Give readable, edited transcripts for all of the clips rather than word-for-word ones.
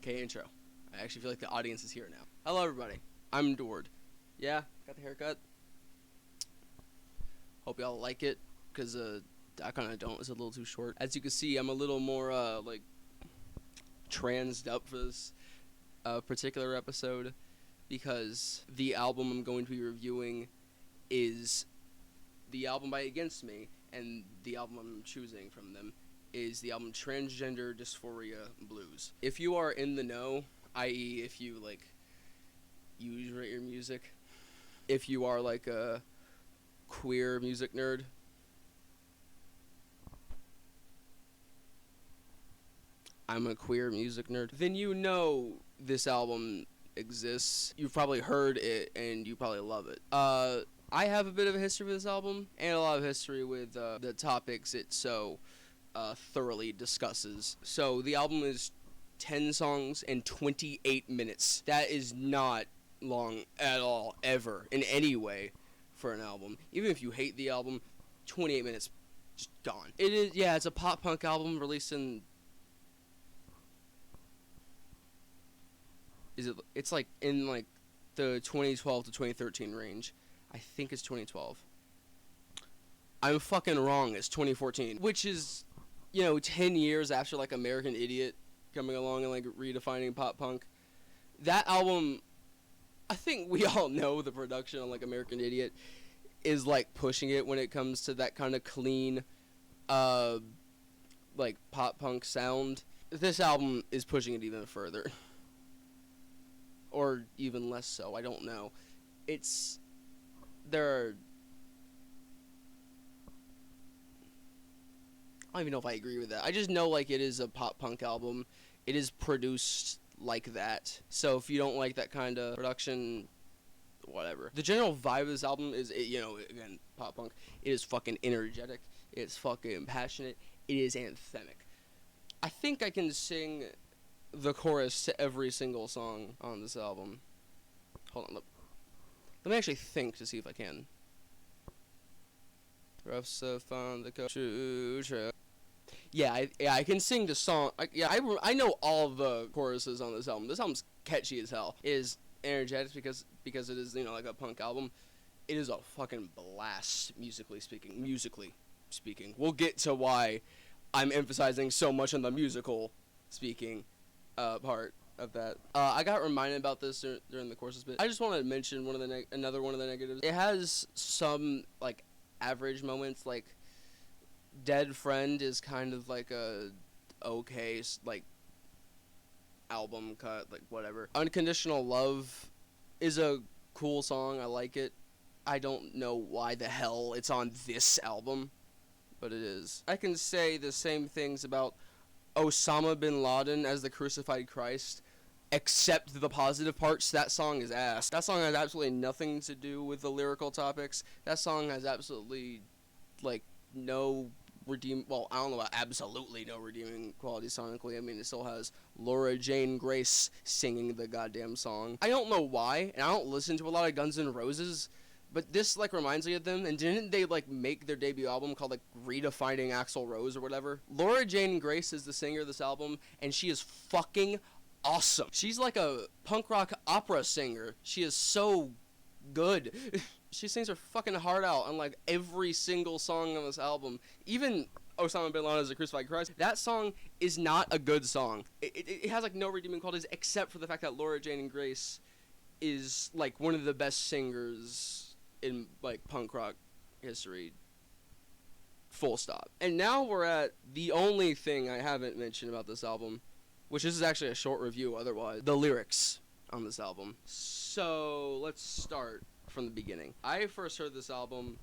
Okay, intro. I actually feel like the audience is here now. Hello, everybody. I'm Dord. Yeah, got the haircut. Hope y'all like it, because I kind of don't. It's a little too short. As you can see, I'm a little more, transed up for this particular episode, because the album I'm going to be reviewing is the album by Against Me, and the album I'm choosing from them is the album Transgender Dysphoria Blues. If you are in the know, i.e. if you, use rate your music, if you are, a queer music nerd, I'm a queer music nerd, then you know this album exists. You've probably heard it, and you probably love it. I have a bit of a history with this album, and a lot of history with the topics it so thoroughly discusses. So the album is 10 songs and 28 minutes. That is not long at all, ever, in any way, for an album. Even if you hate the album, 28 minutes, just gone. It is, yeah, it's a pop punk album released in... It's in the 2012 to 2013 range. I think it's 2012. I'm fucking wrong. It's 2014, which is, 10 years after American Idiot coming along and redefining pop punk. That album, I think we all know the production on American Idiot is pushing it when it comes to that kind of clean, pop punk sound. This album is pushing it even further. Or even less so, I don't know. I don't even know if I agree with that. I just know, it is a pop punk album. It is produced like that. So if you don't like that kind of production, whatever. The general vibe of this album is, again, pop punk. It is fucking energetic. It's fucking passionate. It is anthemic. I think I can sing the chorus to every single song on this album. Hold on, let me actually think to see if I can. Rough stuff on the true. Yeah, I can sing the song. I know all of the choruses on this album. This album's catchy as hell. It is energetic because it is, a punk album. It is a fucking blast, musically speaking. We'll get to why I'm emphasizing so much on the musical speaking part of that. I got reminded about this during the course of this bit. I just wanted to mention another one of the negatives. It has some average moments. Dead Friend is kind of a okay album cut, whatever. Unconditional Love is a cool song. I like it. I don't know why the hell it's on this album, but it is. I can say the same things about Osama bin Laden as the Crucified Christ, except the positive parts. That song is ass. That song has absolutely nothing to do with the lyrical topics. That song has absolutely, no I don't know about absolutely no redeeming quality sonically. I mean, it still has Laura Jane Grace singing the goddamn song. I don't know why, and I don't listen to a lot of Guns N' Roses, but this, reminds me of them, and didn't they, make their debut album called, Redefining Axl Rose or whatever? Laura Jane Grace is the singer of this album, and she is fucking awesome. She's a punk rock opera singer. She is so good. She sings her fucking heart out on, every single song on this album. Even Osama bin Laden as a Crucified Christ, that song is not a good song. It has, no redeeming qualities, except for the fact that Laura Jane Grace is, one of the best singers in punk rock history, full stop. And now we're at the only thing I haven't mentioned about this album, which is actually a short review otherwise, the lyrics on this album. So let's start from the beginning. I first heard this album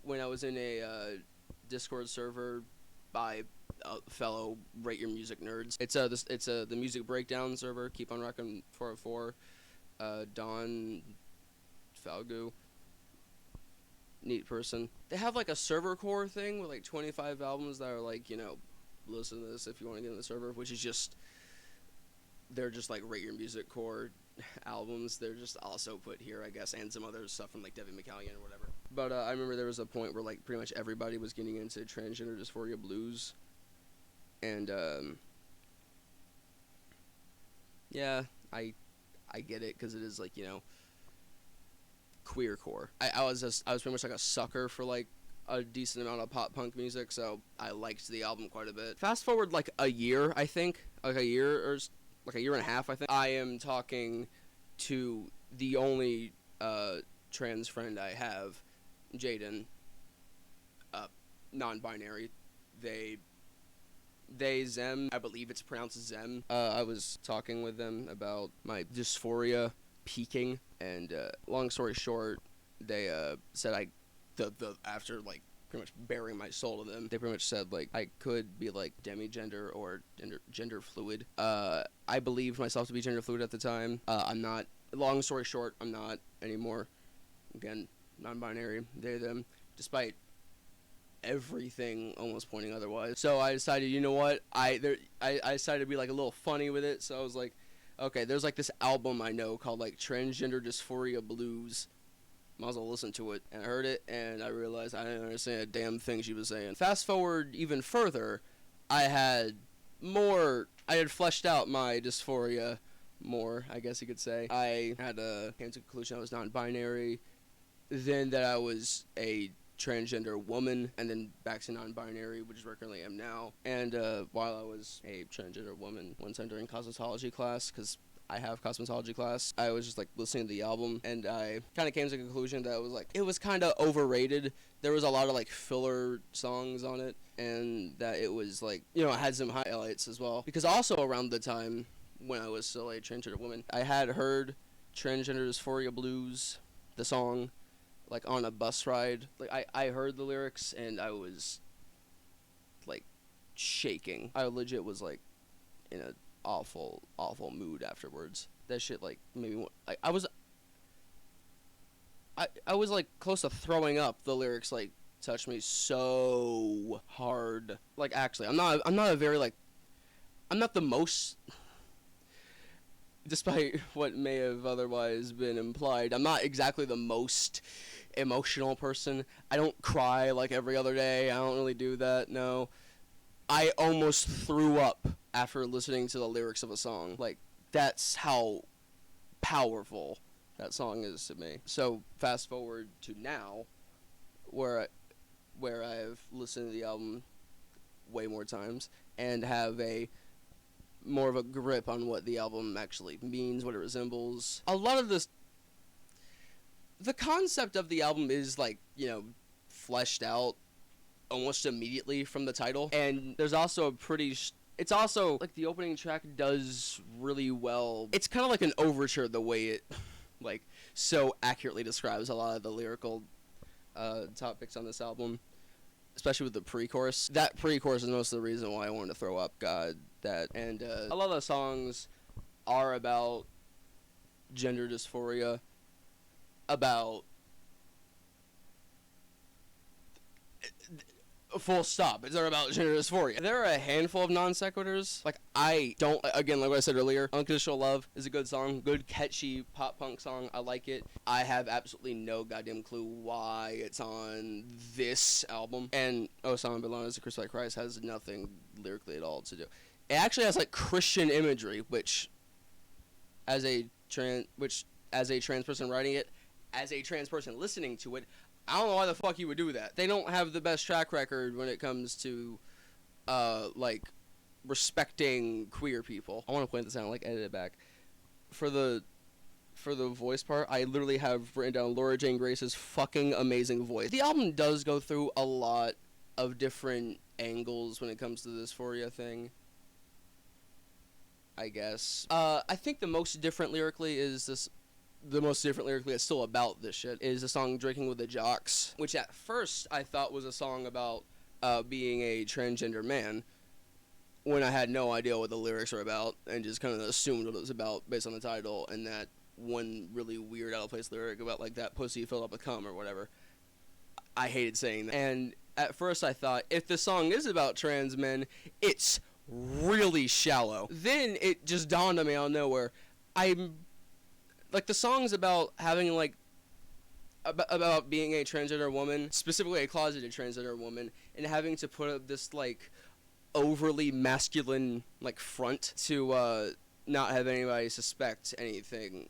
when I was in a Discord server by fellow Rate Your Music nerds. It's the Music Breakdown server. Keep on Rockin' 404. Don Falgu, neat person. They have a server core thing with 25 albums that are listen to this if you want to get in the server, which is just, they're just Rate Your Music core albums. They're just also put here, I guess, and some other stuff from Devin McCallion or whatever. But I remember there was a point where pretty much everybody was getting into Transgender Dysphoria Blues, and yeah, I get it, because it is, like, queercore. I was pretty much like a sucker for, like, a decent amount of pop punk music, so I liked the album quite a bit. Fast forward like a year, I think, like a year and a half, I think. I am talking to the only trans friend I have, Jaden, non-binary. They, them, I believe it's pronounced them. I was talking with them about my dysphoria peaking, and long story short, they said after, like, pretty much bearing my soul to them, they pretty much said, like, I could be, like, demigender or gender fluid. I believed myself to be gender fluid at the time. I'm not. Long story short, I'm not anymore. Again, non-binary, they, them, despite everything almost pointing otherwise. So I decided, you know what, I decided to be, like, a little funny with it. So I was like, okay, there's, like, this album I know called, like, Transgender Dysphoria Blues. Might as well listen to it. And I heard it, and I realized I didn't understand a damn thing she was saying. Fast forward even further, I had fleshed out my dysphoria more, I guess you could say. I had came to the conclusion I was non-binary, then that I was a transgender woman, and then back to non-binary, which is where I currently am now. And while I was a transgender woman, one time during cosmetology class, because I have cosmetology class, I was just, like, listening to the album, and I kind of came to the conclusion that it was kind of overrated. There was a lot of, like, filler songs on it, and that it was, like, it had some highlights as well. Because also around the time when I was still a transgender woman, I had heard Transgender Dysphoria Blues, the song, like, on a bus ride. Like, I heard the lyrics, and I was, like, shaking. I legit was, like, in a awful mood afterwards. That shit, like, made me, like, I was like close to throwing up. The lyrics, like, touched me so hard. Like, actually, I'm not a very, like, I'm not the most, despite what may have otherwise been implied, I'm not exactly the most emotional person. I don't cry like every other day. I don't really do that, no. I almost threw up after listening to the lyrics of a song. Like, that's how powerful that song is to me. So, fast forward to now, where I've listened to the album way more times, and have more of a grip on what the album actually means, what it resembles. A lot of this, the concept of the album is, like, fleshed out almost immediately from the title. And there's also it's also, like, the opening track does really well. It's kind of like an overture, the way it, like, so accurately describes a lot of the lyrical topics on this album, especially with the pre-chorus. That pre-chorus is most of the reason why I wanted to throw up. God, that. And a lot of the songs are about gender dysphoria, about full stop. It's about gender dysphoria. There are a handful of non sequiturs. Like, I don't, again, like what I said earlier, Unconditional Love is a good song, good catchy pop punk song. I like it. I have absolutely no goddamn clue why it's on this album. And Osama Bin Laden is a Crucified Christ has nothing lyrically at all to do. It actually has, like, Christian imagery, which as a trans person writing it, as a trans person listening to it, I don't know why the fuck you would do that. They don't have the best track record when it comes to, like, respecting queer people. I want to point this out, like, edit it back. For the voice part, I literally have written down Laura Jane Grace's fucking amazing voice. The album does go through a lot of different angles when it comes to the dysphoria thing, I guess. I think the most different lyrically that's still about this shit is the song Drinking with the Jocks, which at first I thought was a song about being a transgender man, when I had no idea what the lyrics were about, and just kind of assumed what it was about based on the title, and that one really weird out of place lyric about, like, that pussy filled up with cum or whatever. I hated saying that. And at first I thought, if the song is about trans men, it's really shallow. Then it just dawned on me out of nowhere. Like, the song's about having, like, about being a transgender woman, specifically a closeted transgender woman, and having to put up this, like, overly masculine, like, front to not have anybody suspect anything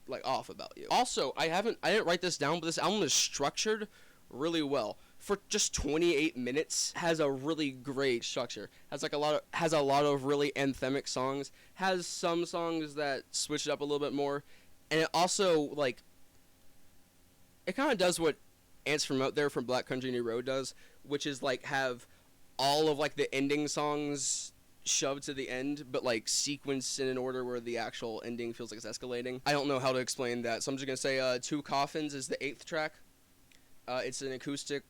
like off about you. Also, I didn't write this down, but this album is structured really well. For just 28 minutes, has a really great structure. Has a lot of really anthemic songs. Has some songs that switch it up a little bit more, and it also it kind of does what Ants from Out There from Black Country New Road does, which is have all of the ending songs shoved to the end, but sequenced in an order where the actual ending feels like it's escalating. I don't know how to explain that, so I'm just gonna say Two Coffins is the 8th track. It's an acoustic,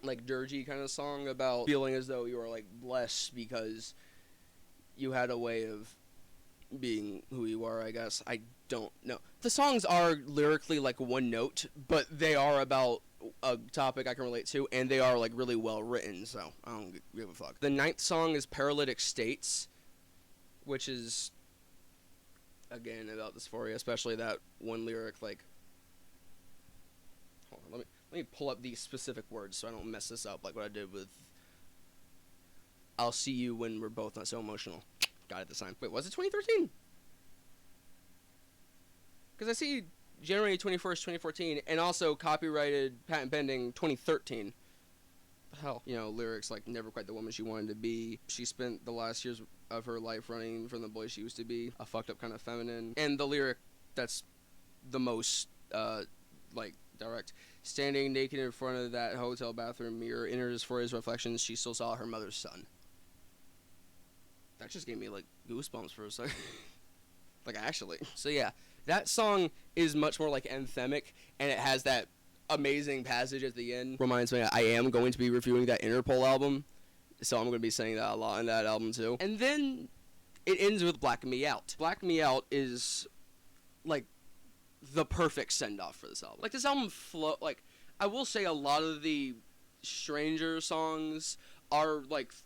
dirgy kind of song about feeling as though you are blessed because you had a way of being who you are, I guess. I don't know. The songs are lyrically one note, but they are about a topic I can relate to, and they are really well written, so I don't give a fuck. The 9th song is Paralytic States, which is again about dysphoria, especially that one lyric. Hold on, let me pull up these specific words so I don't mess this up, like what I did with I'll see you when we're both not so emotional. Got it this time. Wait, was it 2013? Because I see January 21st, 2014, and also copyrighted patent pending 2013. Hell, lyrics never quite the woman she wanted to be. She spent the last years of her life running from the boy she used to be, a fucked up kind of feminine. And the lyric that's the most, direct. Standing naked in front of that hotel bathroom mirror, in her dysphoria reflections, she still saw her mother's son. That just gave me, goosebumps for a second. Actually. So, yeah. That song is much more anthemic, and it has that amazing passage at the end. Reminds me, I am going to be reviewing that Interpol album, so I'm going to be saying that a lot in that album too. And then it ends with Black Me Out. Black Me Out is the perfect send-off for this album. This album I will say a lot of the Stranger songs are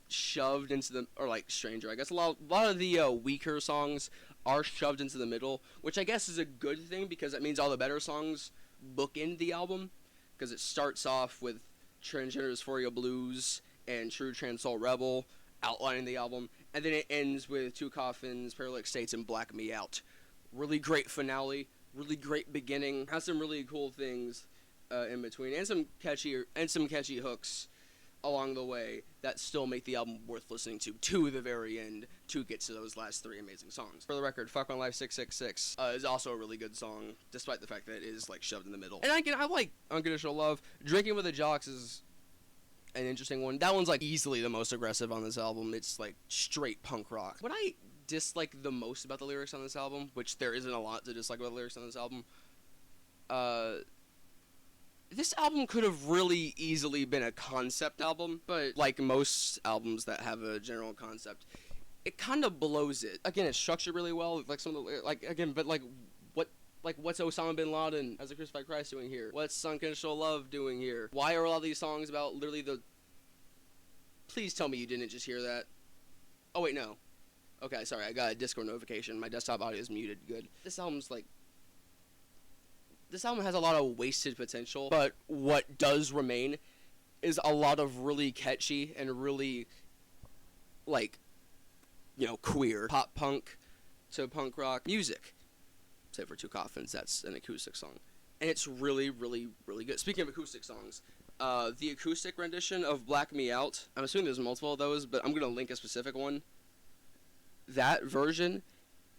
shoved into the, or Stranger, I guess a lot of the weaker songs are shoved into the middle, which I guess is a good thing because it means all the better songs bookend the album, because it starts off with Transgender Dysphoria Blues and True Trans Soul Rebel outlining the album, and then it ends with Two Coffins, Paralytic States, and Black Me Out. Really great finale, really great beginning, has some really cool things in between, and some catchy hooks along the way that still make the album worth listening to the very end to get to those last 3 amazing songs. For the record, Fuck My Life 666 is also a really good song, despite the fact that it is shoved in the middle. And I like Unconditional Love. Drinking with the Jocks is an interesting one. That one's easily the most aggressive on this album. It's straight punk rock. What I dislike the most about the lyrics on this album, which there isn't a lot to dislike about the lyrics on this album, this album could have really easily been a concept album, but like most albums that have a general concept, it kind of blows it. Again, it's structured really well. What's Osama bin Laden as a crucified Christ doing here? What's Unconditional Love doing here? Why are all these songs about literally the... Please tell me you didn't just hear that. Oh wait, no. Okay, sorry, I got a Discord notification. My desktop audio is muted. Good. This album has a lot of wasted potential, but what does remain is a lot of really catchy and really, queer pop punk to punk rock music. Except for Two Coffins, that's an acoustic song. And it's really, really, really good. Speaking of acoustic songs, the acoustic rendition of Black Me Out, I'm assuming there's multiple of those, but I'm going to link a specific one. That version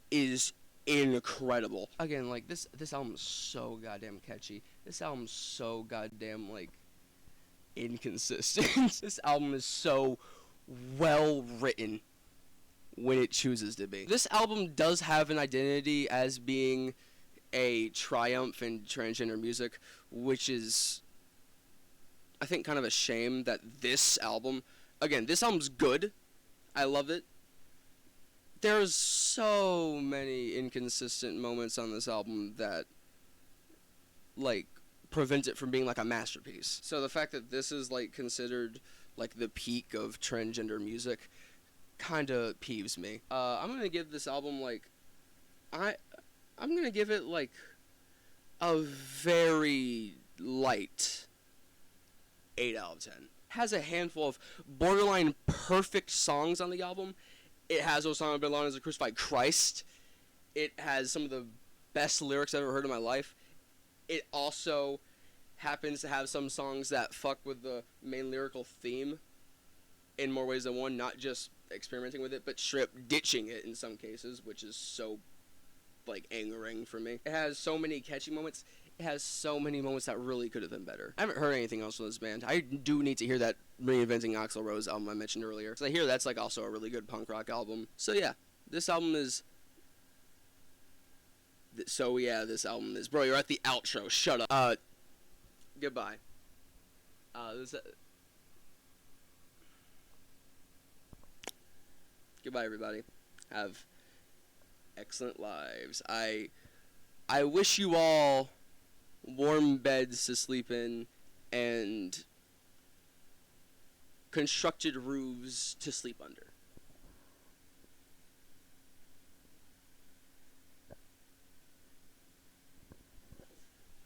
is incredible. Again, this album is so goddamn catchy. This album's so goddamn inconsistent. This album is so well written when it chooses to be. This album does have an identity as being a triumph in transgender music, which is, I think, kind of a shame that this album's good. I love it. There's so many inconsistent moments on this album that, prevent it from being, a masterpiece. So the fact that this is, considered, the peak of transgender music kind of peeves me. I'm going to give this album, I'm going to give it, a very light 8 out of 10. Has a handful of borderline perfect songs on the album. It has Osama bin Laden as a crucified Christ. It has some of the best lyrics I've ever heard in my life. It also happens to have some songs that fuck with the main lyrical theme in more ways than one, not just experimenting with it, but strip ditching it in some cases, which is so, like, angering for me. It has so many catchy moments. It has so many moments that really could have been better. I haven't heard anything else from this band. I do need to hear that Reinventing Axl Rose album I mentioned earlier, because I hear that's, like, also a really good punk rock album. So yeah, this album is... this album is... Bro, you're at the outro. Shut up. Goodbye. Goodbye, everybody. Have excellent lives. I wish you all warm beds to sleep in and constructed roofs to sleep under.